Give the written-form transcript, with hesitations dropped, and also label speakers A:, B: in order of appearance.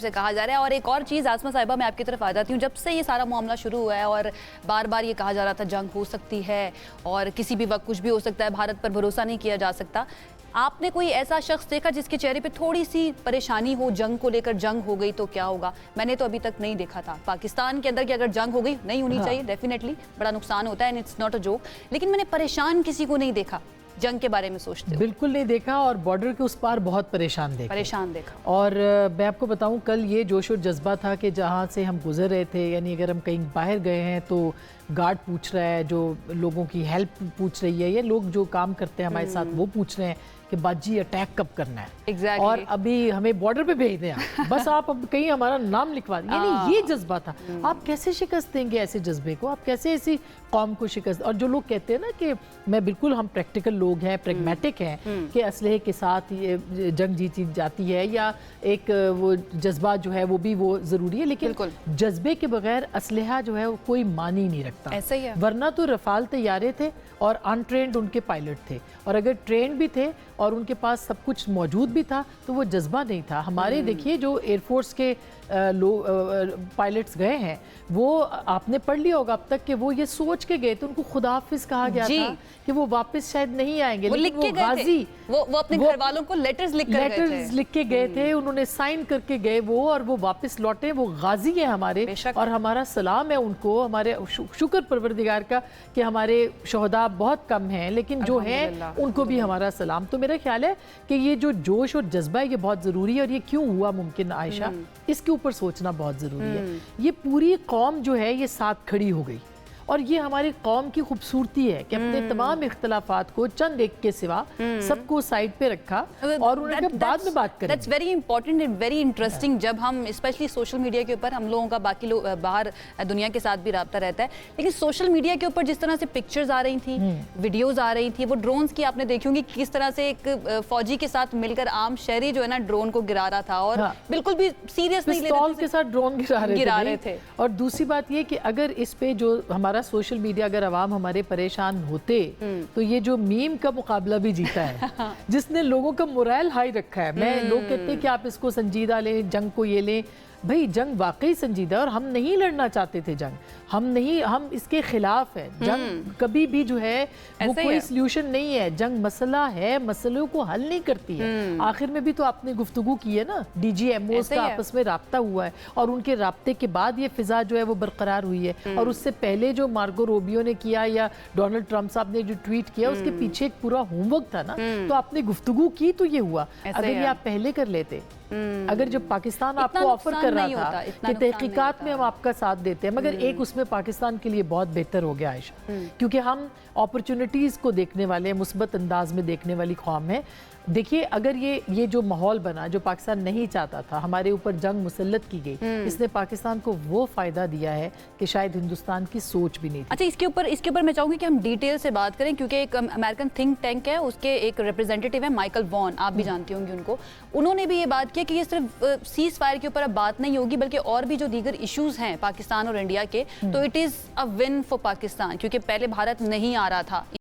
A: से कहा जा रहा है। और एक और चीज़ आसमा साहिबा, मैं आपकी तरफ आ जाती हूँ। जब से ये सारा मामला शुरू हुआ है और बार बार ये कहा जा रहा था जंग हो सकती है और किसी भी वक्त कुछ भी हो सकता है, भारत पर भरोसा नहीं किया जा सकता, आपने कोई ऐसा शख्स देखा जिसके चेहरे पे थोड़ी सी परेशानी हो, जंग को लेकर, जंग हो गई तो क्या होगा? मैंने तो अभी तक नहीं देखा था। पाकिस्तान के अंदर की अगर जंग हो गई, नहीं होनी चाहिए, डेफिनेटली बड़ा नुकसान होता है and it's not a joke, लेकिन मैंने परेशान किसी को नहीं देखा जंग के बारे में सोचते।
B: बिल्कुल नहीं देखा, और बॉर्डर के उस पार बहुत परेशान देखा। और मैं आपको बताऊं, कल ये जोश और जज्बा था कि जहां से हम गुजर रहे थे, यानी अगर हम कहीं बाहर गए हैं तो गार्ड पूछ रहा है, जो लोगों की हेल्प पूछ रही है, या लोग जो काम करते हैं हमारे साथ वो पूछ रहे हैं कि बाजी अटैक कब करना है।
A: exactly.
B: और अभी हमें बॉर्डर पे भेज दें बस आप अब कहीं हमारा नाम लिखवा दें, यानी ये जज्बा था। आप कैसे शिकस्त देंगे ऐसे जज्बे को? आप कैसे ऐसी कौम को शिकस्त? और जो लोग कहते हैं ना कि मैं बिल्कुल, हम प्रैक्टिकल लोग हैं, प्रैग्मेटिक हैं, कि असलहे के साथ ये जंग जीती जाती है, या एक वो जज्बा जो है वो भी वो ज़रूरी है, लेकिन जज्बे के बगैर असलहा जो है वो कोई मानी नहीं रखता।
A: ऐसा ही है। वरना
B: तो रफाल तैयारे थे और अनट्रेंड उनके पायलट थे, और अगर ट्रेंड भी थे और उनके पास सब कुछ मौजूद भी था तो वो जज्बा नहीं था। हमारे देखिए जो एयरफोर्स के लोग पायलट्स गए हैं, वो आपने पढ़ लिया होगा अब तक कि वो ये सोच के गए थे, उनको खुदा हाफिज कहा गया था कि वो वापस शायद नहीं आएंगे, लेकिन वो गाजी,
A: वो अपने घर वालों को लेटर्स लिख
B: के गए थे, उन्होंने साइन करके गए वो, और वो वापस लौटे। वो गाजी है हमारे, और हमारा सलाम है उनको, हमारे शुक्र परवरदिगार का कि हमारे शहदा बहुत कम हैं, लेकिन जो है उनको भी हमारा सलाम। तो मेरा ख्याल है कि ये जो जोश और जज्बा है ये बहुत ज़रूरी है, और ये क्यों हुआ मुमकिन आयशा, इसके ऊपर सोचना बहुत ज़रूरी है। ये पूरी कौम जो है ये साथ खड़ी हो गई, और ये हमारी कौम की खूबसूरती है कि अपने तमाम इख्तलाफात को चंद एक के सिवा सबको साइड पे रखा और उन्होंने बाद में बात करें।
A: That's very important and very interesting. जब हम स्पेशली सोशल मीडिया के ऊपर, हम लोगों का बाकी लोग बाहर दुनिया के साथ भी रब्ता रहता है, लेकिन सोशल मीडिया के ऊपर जिस तरह से पिक्चर्स आ रही थी, वीडियोज आ रही थी, वो ड्रोन्स की आपने देखी होंगी किस तरह से एक फौजी के साथ मिलकर आम शहरी जो है ना ड्रोन को गिरा रहा था, और बिल्कुल भी सीरियस नहीं ले रहे थे,
B: के साथ ड्रोन गिरा रहे थे। और दूसरी बात ये कि अगर इस पे जो हमारा सोशल मीडिया, अगर अवाम हमारे परेशान होते तो ये जो मीम का मुकाबला भी जीता है जिसने लोगों का मोरल हाई रखा है। मैं लोग कहते हैं कि आप इसको संजीदा लें, जंग को ये लें, भाई जंग वाकई संजीदा है, और हम नहीं लड़ना चाहते थे जंग, हम इसके खिलाफ है। जंग कभी भी जो है वो कोई सल्यूशन नहीं है, जंग मसला है, मसलों को हल नहीं करती है। आखिर में भी तो आपने गुफ्तगू की है ना, DGMOs का आपस में राब्ता हुआ है, और उनके राब्ते के बाद ये फिजा जो है वो बरकरार हुई है। और उससे पहले जो मार्गो रोबियो ने किया या डोनाल्ड ट्रंप साहब ने जो ट्वीट किया, उसके पीछे एक पूरा होमवर्क था ना, तो आपने गुफ्तगू की तो ये हुआ। अगर ये आप पहले कर लेते, अगर जो पाकिस्तान आपको ऑफर कर रहा था कि तहकीकात में हम आपका साथ देते हैं, मगर एक उसमें पाकिस्तान के लिए बहुत बेहतर हो गया आयशा, क्योंकि हम अपॉर्चुनिटीज को देखने वाले, मुस्बत अंदाज में देखने वाली कौम है। देखिए, अगर ये जो माहौल बना जो पाकिस्तान नहीं चाहता था, हमारे ऊपर जंग मुसल्लत की गई, इसने पाकिस्तान को वो फायदा दिया है कि शायद हिंदुस्तान की सोच भी नहीं थी।
A: अच्छा, इसके ऊपर मैं चाहूंगी कि हम डिटेल से बात करें, क्योंकि एक अमेरिकन थिंक टैंक है, उसके एक रिप्रेजेंटेटिव है माइकल वॉन, आप भी जानती होंगी उनको। उन्होंने भी ये बात की कि ये सिर्फ सीज फायर के ऊपर अब बात नहीं होगी, बल्कि और भी जो दीगर इश्यूज हैं पाकिस्तान और इंडिया के, तो it is a win for Pakistan, क्योंकि पहले भारत नहीं आ रहा था